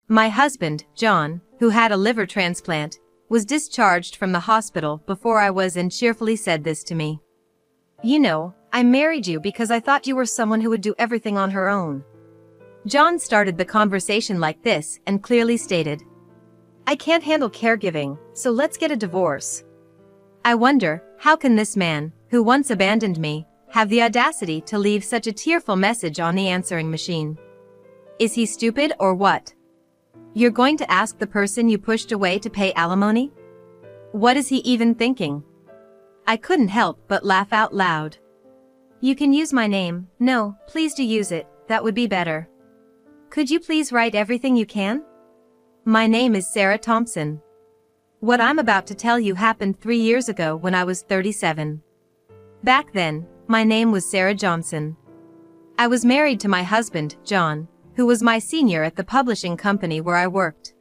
My husband, John, who had a liver transplant, was discharged from the hospital before I was and cheerfully said this to me. "You know, I married you because I thought you were someone who would do everything on her own." John started the conversation like this and clearly stated, "I can't handle caregiving, so let's get a divorce." I wonder, how can this man, who once abandoned me, have the audacity to leave such a tearful message on the answering machine? Is he stupid or what? You're going to ask the person you pushed away to pay alimony? What is he even thinking? I couldn't help but laugh out loud. "You can use my name." "No, please do use it, that would be better." "Could you please write everything you can?" "My name is Sarah Thompson." What I'm about to tell you happened 3 years ago when I was 37. Back then, my name was Sarah Johnson. I was married to my husband, John, who was my senior at the publishing company where I worked.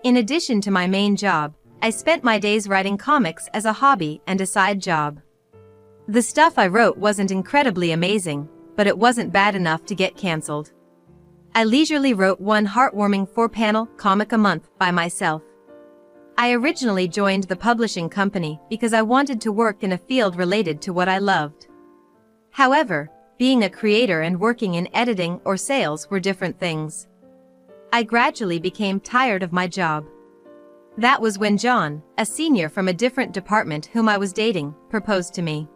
In addition to my main job, I spent my days writing comics as a hobby and a side job. The stuff I wrote wasn't incredibly amazing, but it wasn't bad enough to get cancelled. I leisurely wrote one heartwarming 4-panel comic a month by myself. I originally joined the publishing company because I wanted to work in a field related to what I loved. However, being a creator and working in editing or sales were different things. I gradually became tired of my job. That was when John, a senior from a different department whom I was dating, proposed to me.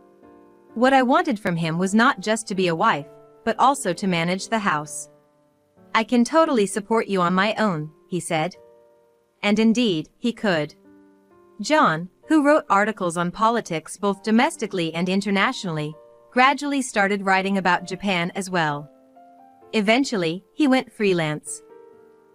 What I wanted from him was not just to be a wife, but also to manage the house. "I can totally support you on my own," he said. And indeed, he could. John, who wrote articles on politics both domestically and internationally, gradually started writing about Japan as well. Eventually, he went freelance.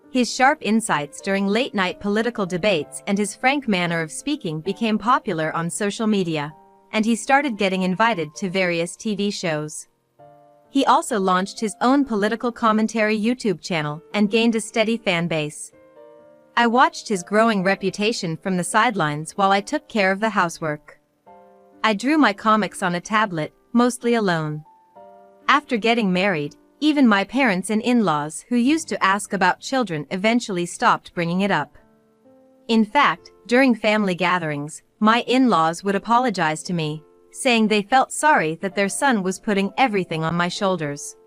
His sharp insights during late-night political debates and his frank manner of speaking became popular on social media, and he started getting invited to various TV shows. He also launched his own political commentary YouTube channel and gained a steady fan base. I watched his growing reputation from the sidelines while I took care of the housework. I drew my comics on a tablet, mostly alone. After getting married, even my parents and in-laws who used to ask about children eventually stopped bringing it up. In fact, during family gatherings, my in-laws would apologize to me, saying they felt sorry that their son was putting everything on my shoulders.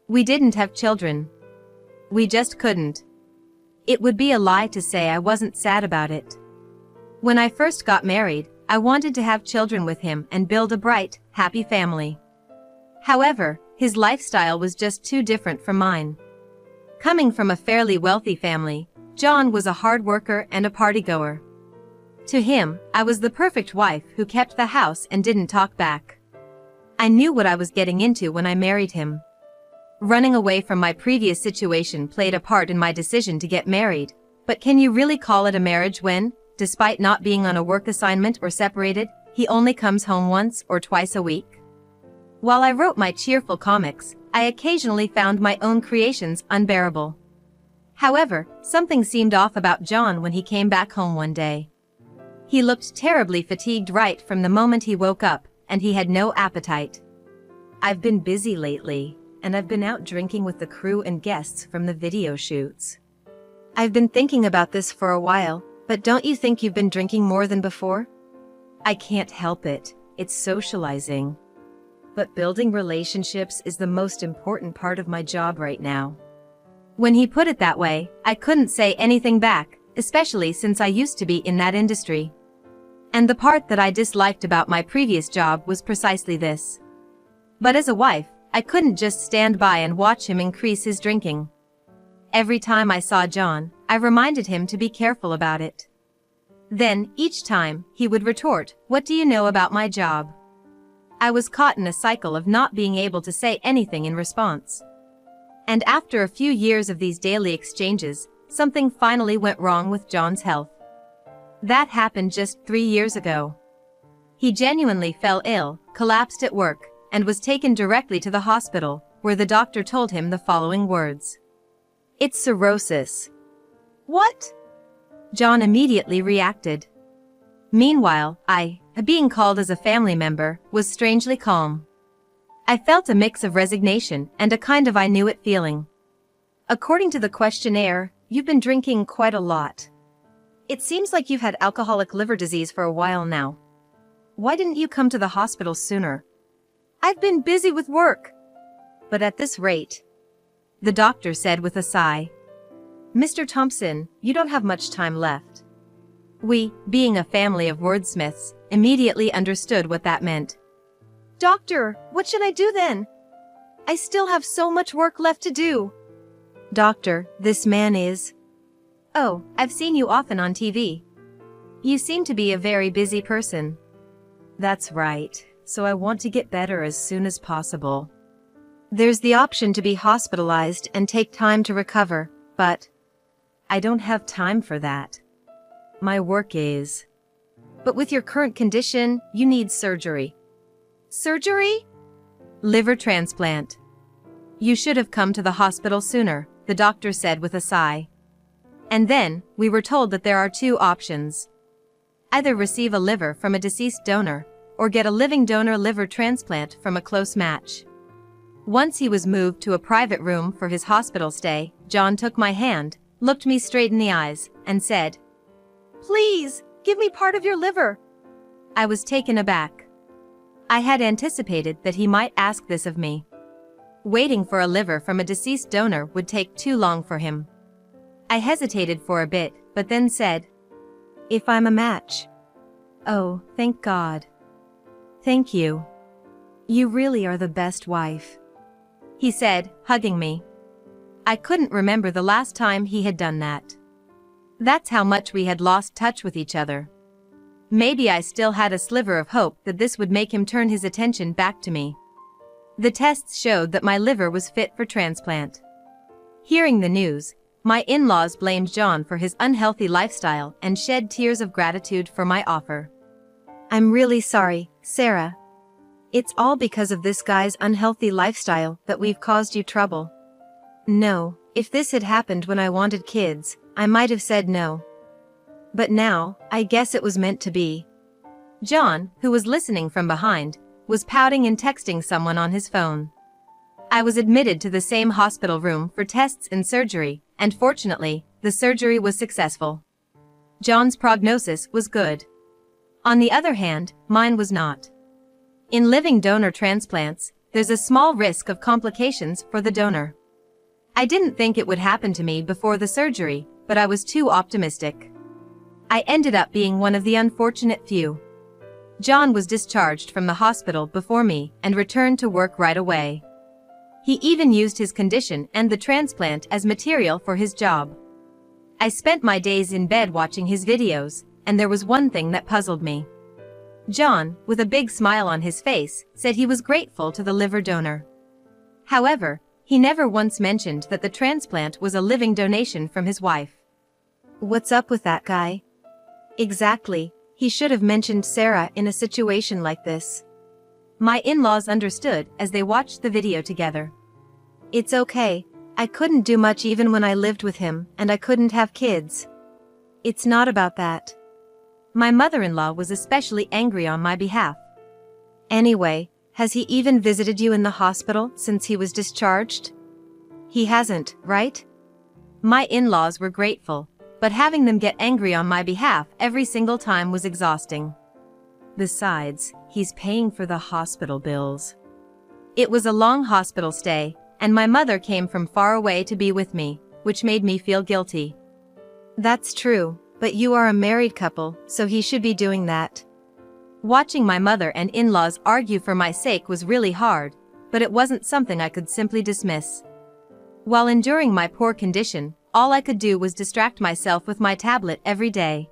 We didn't have children. We just couldn't. It would be a lie to say I wasn't sad about it. When I first got married, I wanted to have children with him and build a bright, happy family. However, his lifestyle was just too different from mine. Coming from a fairly wealthy family, John was a hard worker and a partygoer. To him, I was the perfect wife who kept the house and didn't talk back. I knew what I was getting into when I married him. Running away from my previous situation played a part in my decision to get married, but can you really call it a marriage when, despite not being on a work assignment or separated, he only comes home once or twice a week? While I wrote my cheerful comics, I occasionally found my own creations unbearable. However, something seemed off about John when he came back home one day. He looked terribly fatigued right from the moment he woke up, and he had no appetite. "I've been busy lately, and I've been out drinking with the crew and guests from the video shoots. I've been thinking about this for a while, but don't you think you've been drinking more than before?" "I can't help it, it's socializing. But building relationships is the most important part of my job right now." When he put it that way, I couldn't say anything back, especially since I used to be in that industry. And the part that I disliked about my previous job was precisely this. But as a wife, I couldn't just stand by and watch him increase his drinking. Every time I saw John, I reminded him to be careful about it. Then, each time, he would retort, "What do you know about my job?" I was caught in a cycle of not being able to say anything in response. And after a few years of these daily exchanges, something finally went wrong with John's health. That happened just 3 years ago. He genuinely fell ill, collapsed at work, and was taken directly to the hospital, where the doctor told him the following words: "It's cirrhosis." "What?" John immediately reacted. Meanwhile, I, being called as a family member, was strangely calm. I felt a mix of resignation and a kind of I knew it feeling. According to the questionnaire, you've been drinking quite a lot. It seems like you've had alcoholic liver disease for a while now. Why didn't you come to the hospital sooner? I've been busy with work. But at this rate, the doctor said with a sigh. Mr. Thompson, you don't have much time left. We, being a family of wordsmiths, immediately understood what that meant. Doctor, what should I do then? I still have so much work left to do. Doctor, this man is... Oh, I've seen you often on TV. You seem to be a very busy person. That's right, so I want to get better as soon as possible. There's the option to be hospitalized and take time to recover, but I don't have time for that. My work is. But with your current condition, you need surgery. Surgery? Liver transplant. You should have come to the hospital sooner, the doctor said with a sigh. And then, we were told that there are two options. Either receive a liver from a deceased donor, or get a living donor liver transplant from a close match. Once he was moved to a private room for his hospital stay, John took my hand, looked me straight in the eyes, and said, "Please, give me part of your liver." I was taken aback. I had anticipated that he might ask this of me. Waiting for a liver from a deceased donor would take too long for him. I hesitated for a bit, but then said, "If I'm a match." "Oh, thank God. Thank you. You really are the best wife," he said, hugging me. I couldn't remember the last time he had done that. That's how much we had lost touch with each other. Maybe I still had a sliver of hope that this would make him turn his attention back to me. The tests showed that my liver was fit for transplant. Hearing the news, my in-laws blamed John for his unhealthy lifestyle and shed tears of gratitude for my offer. "I'm really sorry, Sarah. It's all because of this guy's unhealthy lifestyle that we've caused you trouble. No, if this had happened when I wanted kids, I might have said no. But now, I guess it was meant to be." John, who was listening from behind, was pouting and texting someone on his phone. I was admitted to the same hospital room for tests and surgery, and fortunately, the surgery was successful. John's prognosis was good. On the other hand, mine was not. In living donor transplants, there's a small risk of complications for the donor. I didn't think it would happen to me before the surgery, but I was too optimistic. I ended up being one of the unfortunate few. John was discharged from the hospital before me and returned to work right away. He even used his condition and the transplant as material for his job. I spent my days in bed watching his videos, and there was one thing that puzzled me. John, with a big smile on his face, said he was grateful to the liver donor. However, he never once mentioned that the transplant was a living donation from his wife. What's up with that guy? Exactly, he should have mentioned Sarah in a situation like this. My in-laws understood as they watched the video together. It's okay, I couldn't do much even when I lived with him, and I couldn't have kids. It's not about that. My mother-in-law was especially angry on my behalf. Anyway, has he even visited you in the hospital since he was discharged? He hasn't, right? My in-laws were grateful, but having them get angry on my behalf every single time was exhausting. Besides, he's paying for the hospital bills. It was a long hospital stay, and my mother came from far away to be with me, which made me feel guilty. That's true, but you are a married couple, so he should be doing that. Watching my mother and in-laws argue for my sake was really hard, but it wasn't something I could simply dismiss. While enduring my poor condition, all I could do was distract myself with my tablet every day.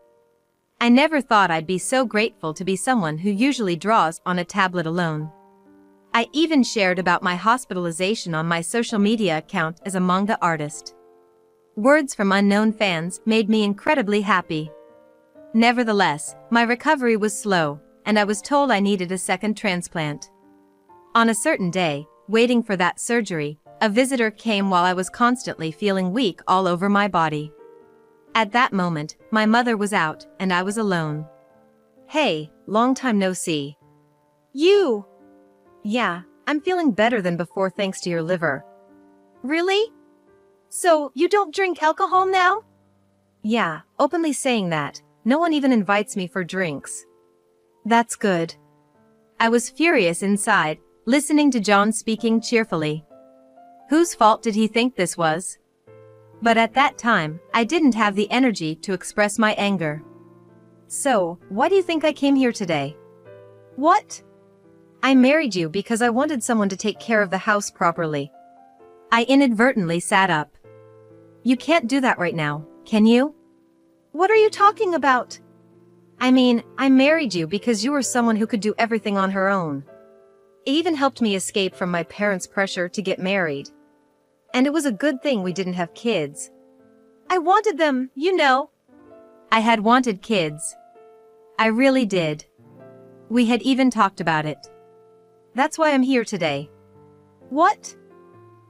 I never thought I'd be so grateful to be someone who usually draws on a tablet alone. I even shared about my hospitalization on my social media account as a manga artist. Words from unknown fans made me incredibly happy. Nevertheless, my recovery was slow, and I was told I needed a second transplant. On a certain day, waiting for that surgery, a visitor came while I was constantly feeling weak all over my body. At that moment, my mother was out, and I was alone. "Hey, long time no see." "You?" "Yeah, I'm feeling better than before thanks to your liver." "Really?" So, you don't drink alcohol now? Yeah, openly saying that. No one even invites me for drinks. That's good. I was furious inside, listening to John speaking cheerfully. Whose fault did he think this was? But at that time, I didn't have the energy to express my anger. So, why do you think I came here today? What? I married you because I wanted someone to take care of the house properly. I inadvertently sat up. You can't do that right now, can you? What are you talking about? I mean, I married you because you were someone who could do everything on her own. It even helped me escape from my parents' pressure to get married. And it was a good thing we didn't have kids. I wanted them, you know. I had wanted kids. I really did. We had even talked about it. That's why I'm here today. What?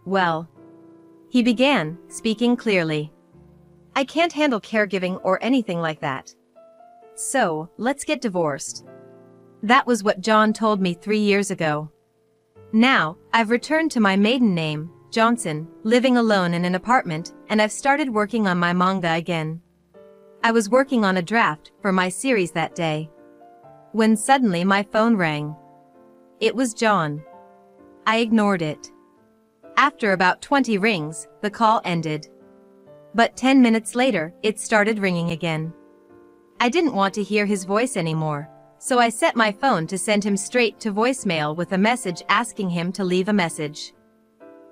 Well, he began, speaking clearly. I can't handle caregiving or anything like that. So, let's get divorced. That was what John told me 3 years ago. Now, I've returned to my maiden name, Johnson, living alone in an apartment, and I've started working on my manga again. I was working on a draft for my series that day, when suddenly my phone rang. It was John. I ignored it. After about 20 rings, the call ended. But 10 minutes later, it started ringing again. I didn't want to hear his voice anymore, so I set my phone to send him straight to voicemail with a message asking him to leave a message.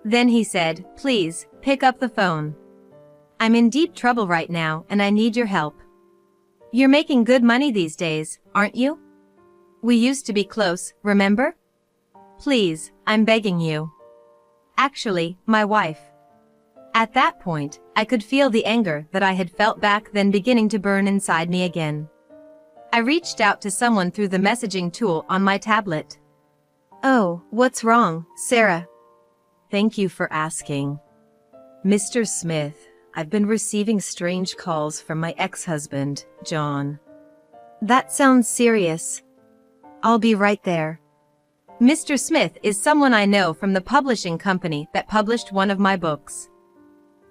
Then he said, "Please, pick up the phone. I'm in deep trouble right now and I need your help. You're making good money these days, aren't you? We used to be close, remember? Please, I'm begging you." Actually, my wife. At that point, I could feel the anger that I had felt back then beginning to burn inside me again. I reached out to someone through the messaging tool on my tablet. "Oh, what's wrong, Sarah?" "Thank you for asking. Mr. Smith, I've been receiving strange calls from my ex-husband, John." "That sounds serious. I'll be right there." Mr. Smith is someone I know from the publishing company that published one of my books.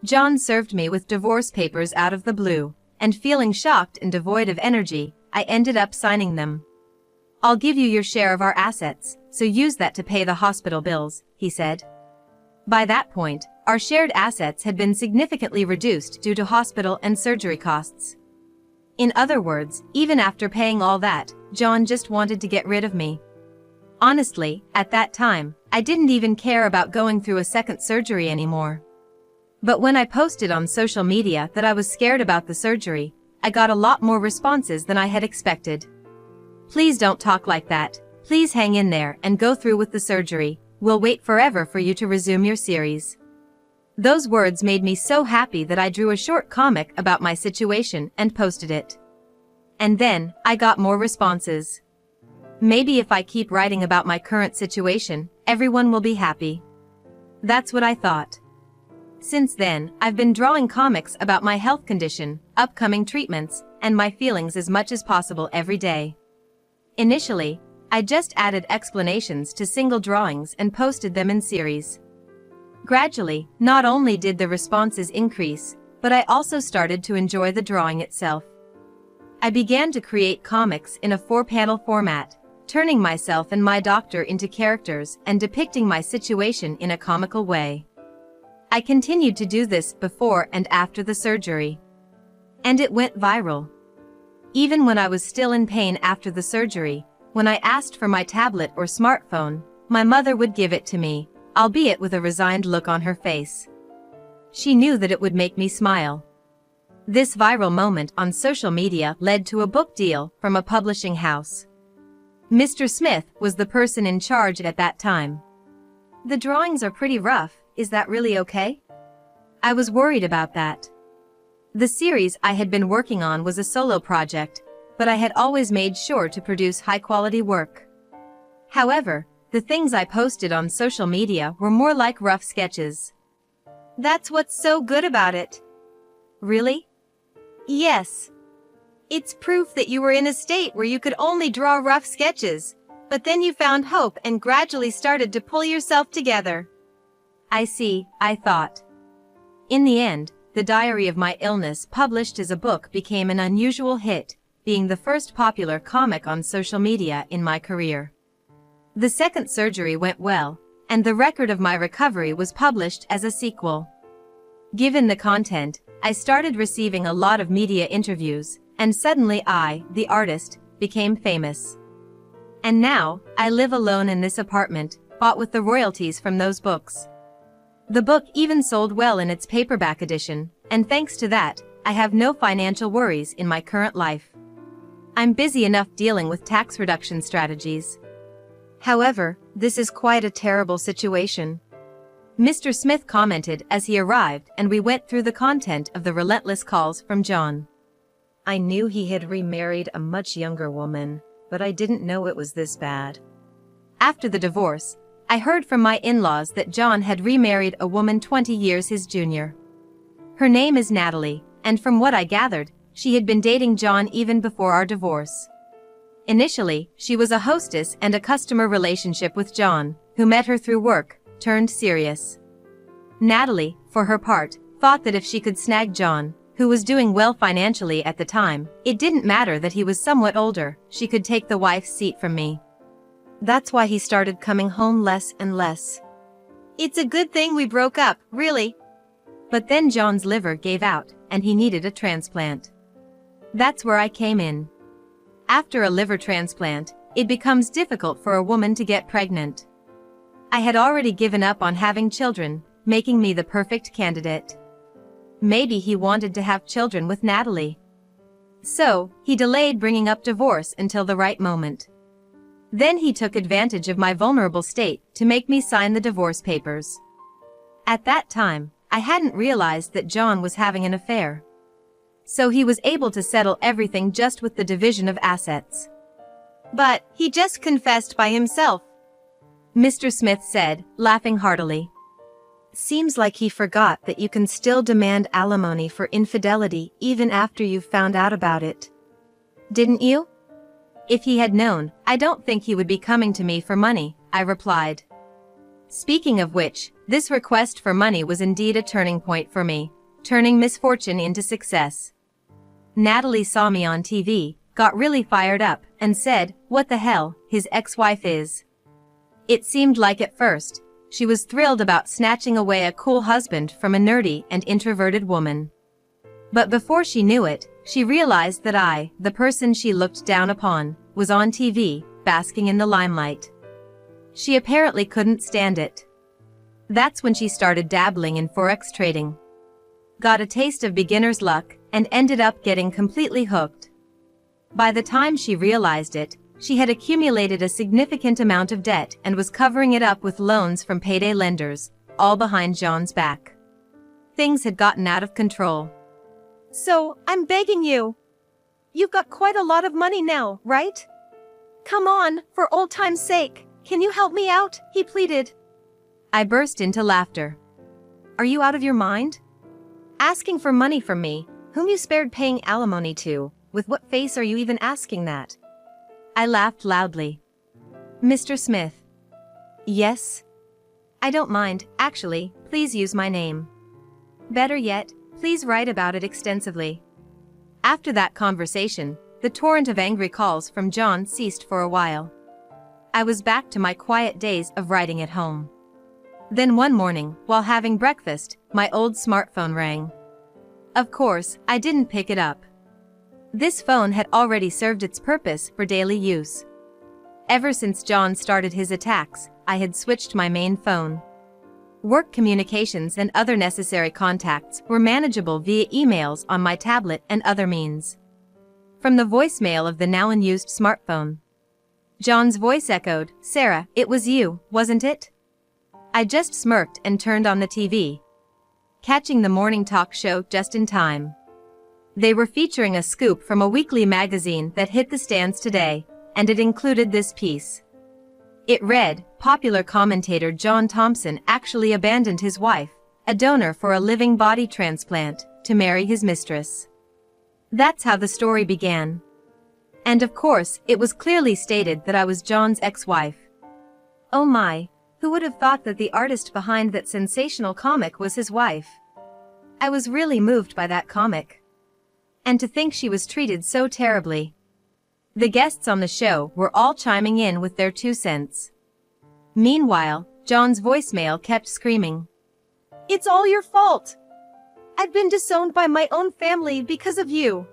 John served me with divorce papers out of the blue, and feeling shocked and devoid of energy, I ended up signing them. "I'll give you your share of our assets, so use that to pay the hospital bills," he said. By that point, our shared assets had been significantly reduced due to hospital and surgery costs. In other words, even after paying all that, John just wanted to get rid of me. Honestly, at that time, I didn't even care about going through a second surgery anymore. But when I posted on social media that I was scared about the surgery, I got a lot more responses than I had expected. "Please don't talk like that. Please hang in there and go through with the surgery. We'll wait forever for you to resume your series." Those words made me so happy that I drew a short comic about my situation and posted it. And then, I got more responses. Maybe if I keep writing about my current situation, everyone will be happy. That's what I thought. Since then, I've been drawing comics about my health condition, upcoming treatments, and my feelings as much as possible every day. Initially, I just added explanations to single drawings and posted them in series. Gradually, not only did the responses increase, but I also started to enjoy the drawing itself. I began to create comics in a 4-panel format, turning myself and my doctor into characters and depicting my situation in a comical way. I continued to do this before and after the surgery. And it went viral. Even when I was still in pain after the surgery, when I asked for my tablet or smartphone, my mother would give it to me, albeit with a resigned look on her face. She knew that it would make me smile. This viral moment on social media led to a book deal from a publishing house. Mr. Smith was the person in charge at that time. "The drawings are pretty rough, is that really okay?" I was worried about that. The series I had been working on was a solo project, but I had always made sure to produce high-quality work. However, the things I posted on social media were more like rough sketches. "That's what's so good about it." "Really?" "Yes. It's proof that you were in a state where you could only draw rough sketches, but then you found hope and gradually started to pull yourself together." "I see," I thought. In the end, The Diary of My Illness, published as a book, became an unusual hit, being the first popular comic on social media in my career. The second surgery went well, and The Record of My Recovery was published as a sequel. Given the content, I started receiving a lot of media interviews, and suddenly I, the artist, became famous. And now, I live alone in this apartment, bought with the royalties from those books. The book even sold well in its paperback edition, and thanks to that, I have no financial worries in my current life. I'm busy enough dealing with tax reduction strategies. However, this is quite a terrible situation. Mr. Smith commented as he arrived, and we went through the content of the relentless calls from John. I knew he had remarried a much younger woman, but I didn't know it was this bad. After the divorce, I heard from my in-laws that John had remarried a woman 20 years his junior. Her name is Natalie, and from what I gathered, she had been dating John even before our divorce. Initially, she was a hostess and a customer relationship with John, who met her through work, turned serious. Natalie, for her part, thought that if she could snag John, who was doing well financially at the time, it didn't matter that he was somewhat older, she could take the wife's seat from me. That's why he started coming home less and less. It's a good thing we broke up, really. But then John's liver gave out, and he needed a transplant. That's where I came in. After a liver transplant, it becomes difficult for a woman to get pregnant. I had already given up on having children, making me the perfect candidate. Maybe he wanted to have children with Natalie. So, he delayed bringing up divorce until the right moment. Then he took advantage of my vulnerable state to make me sign the divorce papers. At that time, I hadn't realized that John was having an affair. So he was able to settle everything just with the division of assets. But he just confessed by himself, Mr. Smith said, laughing heartily. Seems like he forgot that you can still demand alimony for infidelity even after you've found out about it. Didn't you? If he had known, I don't think he would be coming to me for money, I replied. Speaking of which, this request for money was indeed a turning point for me, turning misfortune into success. Natalie saw me on TV, got really fired up, and said, what the hell, his ex-wife is. It seemed like at first, she was thrilled about snatching away a cool husband from a nerdy and introverted woman. But before she knew it, she realized that I, the person she looked down upon, was on TV, basking in the limelight. She apparently couldn't stand it. That's when she started dabbling in forex trading. Got a taste of beginner's luck, and ended up getting completely hooked. By the time she realized it, she had accumulated a significant amount of debt and was covering it up with loans from payday lenders, all behind John's back. Things had gotten out of control. So, I'm begging you. You've got quite a lot of money now, right? Come on, for old time's sake, can you help me out? He pleaded. I burst into laughter. Are you out of your mind? Asking for money from me, whom you spared paying alimony to, with what face are you even asking that? I laughed loudly. Mr. Smith. Yes? I don't mind, actually, please use my name. Better yet, please write about it extensively. After that conversation, the torrent of angry calls from John ceased for a while. I was back to my quiet days of writing at home. Then one morning, while having breakfast, my old smartphone rang. Of course, I didn't pick it up. This phone had already served its purpose for daily use. Ever since John started his attacks, I had switched my main phone. Work communications and other necessary contacts were manageable via emails on my tablet and other means. From the voicemail of the now unused smartphone, John's voice echoed, Sarah, it was you, wasn't it? I just smirked and turned on the TV, catching the morning talk show just in time. They were featuring a scoop from a weekly magazine that hit the stands today, and it included this piece. It read, popular commentator John Thompson actually abandoned his wife, a donor for a living body transplant, to marry his mistress. That's how the story began. And of course, it was clearly stated that I was John's ex-wife. Oh my, who would have thought that the artist behind that sensational comic was his wife? I was really moved by that comic. And to think she was treated so terribly. The guests on the show were all chiming in with their 2 cents. Meanwhile, John's voicemail kept screaming. "It's all your fault! I've been disowned by my own family because of you."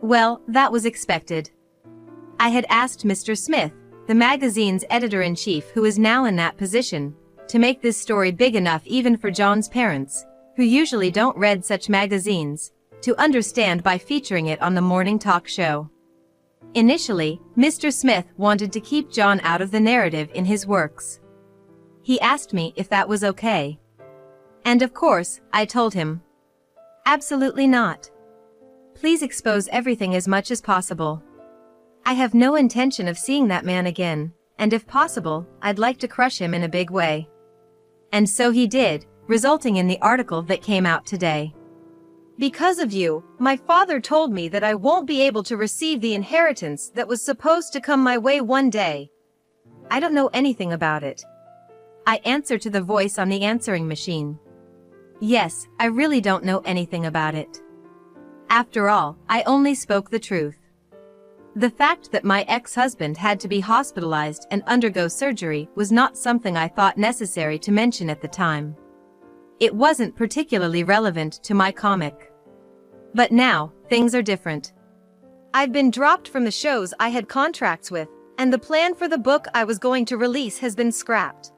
Well, that was expected. I had asked Mr. Smith, the magazine's editor-in-chief who is now in that position, to make this story big enough even for John's parents, who usually don't read such magazines, to understand by featuring it on the morning talk show. Initially, Mr. Smith wanted to keep John out of the narrative in his works. He asked me if that was okay. And of course, I told him. Absolutely not. Please expose everything as much as possible. I have no intention of seeing that man again, and if possible, I'd like to crush him in a big way. And so he did, resulting in the article that came out today. Because of you, my father told me that I won't be able to receive the inheritance that was supposed to come my way one day. I don't know anything about it. I answer to the voice on the answering machine. Yes, I really don't know anything about it. After all, I only spoke the truth. The fact that my ex-husband had to be hospitalized and undergo surgery was not something I thought necessary to mention at the time. It wasn't particularly relevant to my comic. But now, things are different. I've been dropped from the shows I had contracts with, and the plan for the book I was going to release has been scrapped.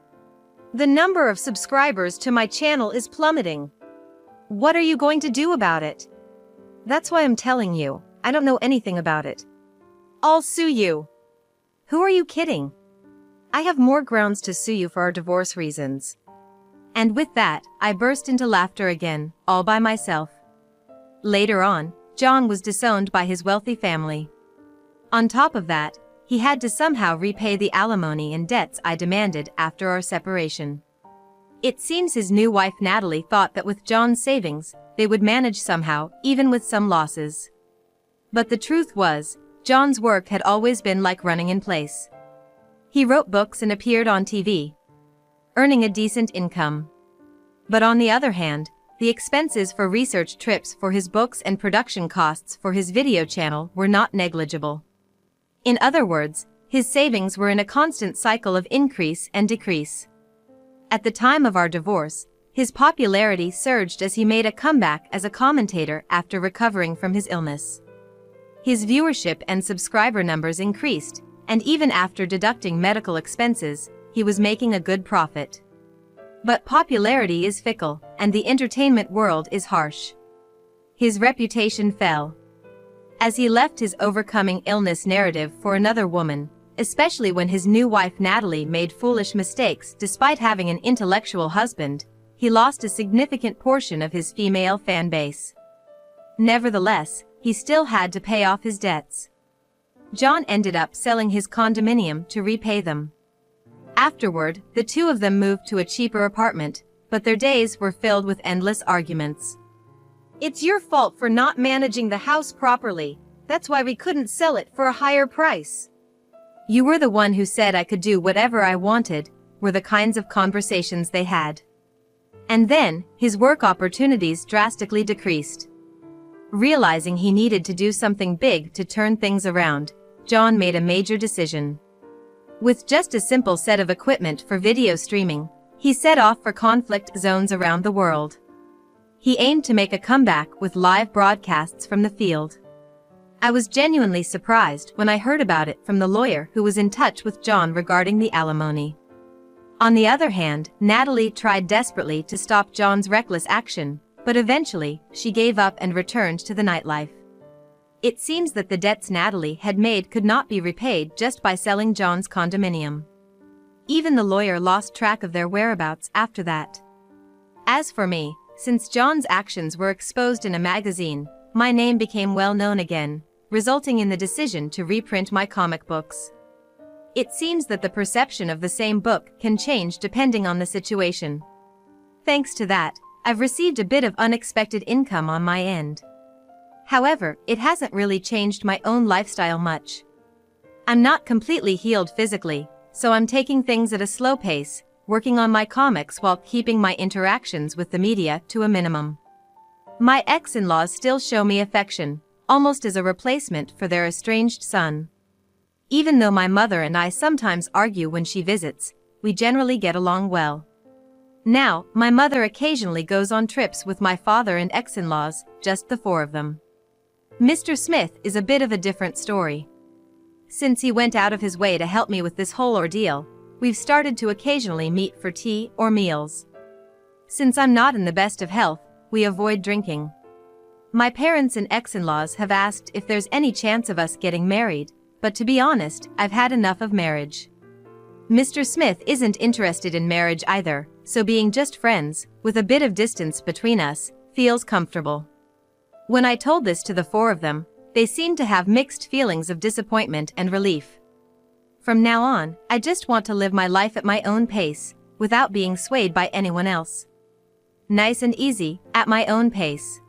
The number of subscribers to my channel is plummeting. What are you going to do about it? That's why I'm telling you, I don't know anything about it. I'll sue you. Who are you kidding? I have more grounds to sue you for our divorce reasons. And with that, I burst into laughter again, all by myself. Later on, John was disowned by his wealthy family. On top of that, he had to somehow repay the alimony and debts I demanded after our separation. It seems his new wife Natalie thought that with John's savings, they would manage somehow, even with some losses. But the truth was, John's work had always been like running in place. He wrote books and appeared on TV, earning a decent income. But on the other hand, the expenses for research trips for his books and production costs for his video channel were not negligible. In other words, his savings were in a constant cycle of increase and decrease. At the time of our divorce, his popularity surged as he made a comeback as a commentator after recovering from his illness. His viewership and subscriber numbers increased, and even after deducting medical expenses, he was making a good profit. But popularity is fickle, and the entertainment world is harsh. His reputation fell. As he left his overcoming illness narrative for another woman, especially when his new wife Natalie made foolish mistakes despite having an intellectual husband, he lost a significant portion of his female fan base. Nevertheless, he still had to pay off his debts. John ended up selling his condominium to repay them. Afterward, the two of them moved to a cheaper apartment, but their days were filled with endless arguments. "It's your fault for not managing the house properly. That's why we couldn't sell it for a higher price. You were the one who said I could do whatever I wanted," were the kinds of conversations they had. And then, his work opportunities drastically decreased. Realizing he needed to do something big to turn things around, John made a major decision. With just a simple set of equipment for video streaming, he set off for conflict zones around the world. He aimed to make a comeback with live broadcasts from the field. I was genuinely surprised when I heard about it from the lawyer who was in touch with John regarding the alimony. On the other hand, Natalie tried desperately to stop John's reckless action, but eventually, she gave up and returned to the nightlife. It seems that the debts Natalie had made could not be repaid just by selling John's condominium. Even the lawyer lost track of their whereabouts after that. As for me, since John's actions were exposed in a magazine, my name became well known again, resulting in the decision to reprint my comic books. It seems that the perception of the same book can change depending on the situation. Thanks to that, I've received a bit of unexpected income on my end. However, it hasn't really changed my own lifestyle much. I'm not completely healed physically, so I'm taking things at a slow pace, working on my comics while keeping my interactions with the media to a minimum. My ex-in-laws still show me affection, almost as a replacement for their estranged son. Even though my mother and I sometimes argue when she visits, we generally get along well. Now, my mother occasionally goes on trips with my father and ex-in-laws, just the four of them. Mr. Smith is a bit of a different story. Since he went out of his way to help me with this whole ordeal, we've started to occasionally meet for tea or meals. Since I'm not in the best of health, we avoid drinking. My parents and ex-in-laws have asked if there's any chance of us getting married, but to be honest, I've had enough of marriage. Mr. Smith isn't interested in marriage either, so being just friends, with a bit of distance between us, feels comfortable. When I told this to the four of them, they seemed to have mixed feelings of disappointment and relief. From now on, I just want to live my life at my own pace, without being swayed by anyone else. Nice and easy, at my own pace.